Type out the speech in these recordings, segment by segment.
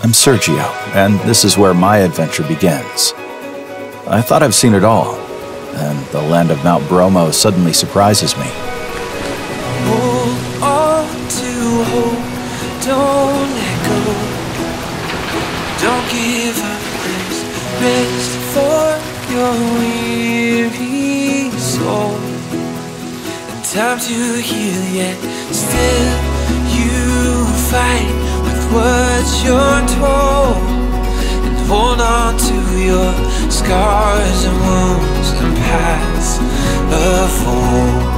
I'm Sergio, and this is where my adventure begins. I thought I've seen it all, and the land of Mount Bromo suddenly surprises me. Hold on to hope, don't let go. Don't give up, there's rest for your weary soul. And time to heal, yet still you fight with what you're told. And hold on to your scars and wounds and paths of old.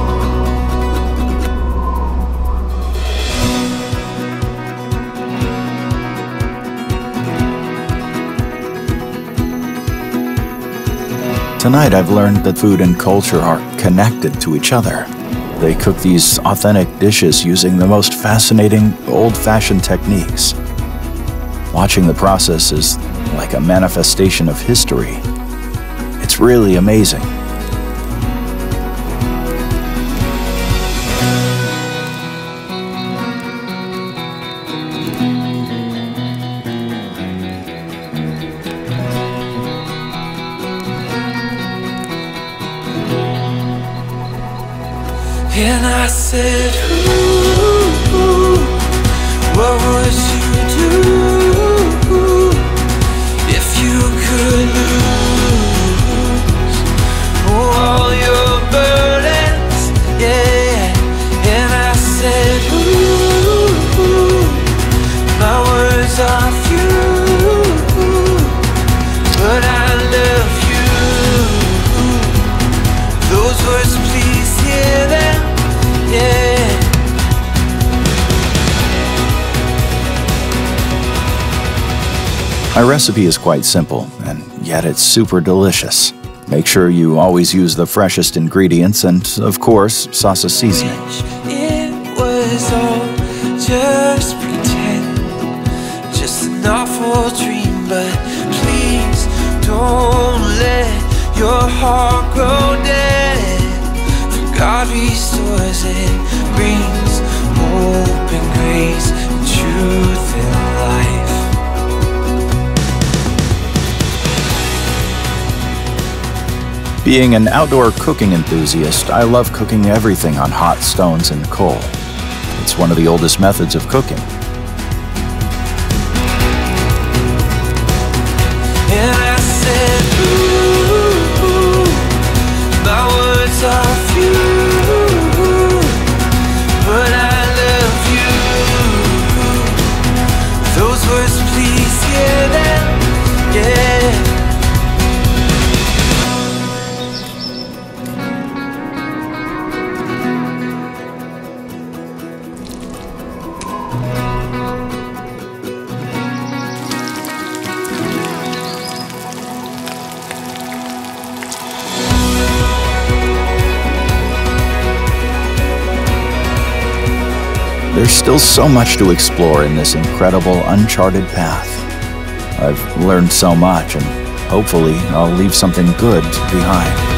Tonight I've learned that food and culture are connected to each other. They cook these authentic dishes using the most fascinating, old-fashioned techniques. Watching the process is like a manifestation of history. It's really amazing. And I said, ooh, what would you do if you could lose all your burdens? Yeah. And I said, ooh, my words are few, but I love you. Those words, please hear them. Yeah. My recipe is quite simple, and yet it's super delicious. Make sure you always use the freshest ingredients and, of course, Sasa seasoning. It was all just pretend, just an awful dream, but please don't let your heart grow dead. God restores it, brings hope and grace and truth and life. Being an outdoor cooking enthusiast, I love cooking everything on hot stones and coal. It's one of the oldest methods of cooking. And I said, ooh, my words are few, but I love you. Those words, please hear them. Yeah. There's still so much to explore in this incredible, uncharted path. I've learned so much, and hopefully I'll leave something good behind.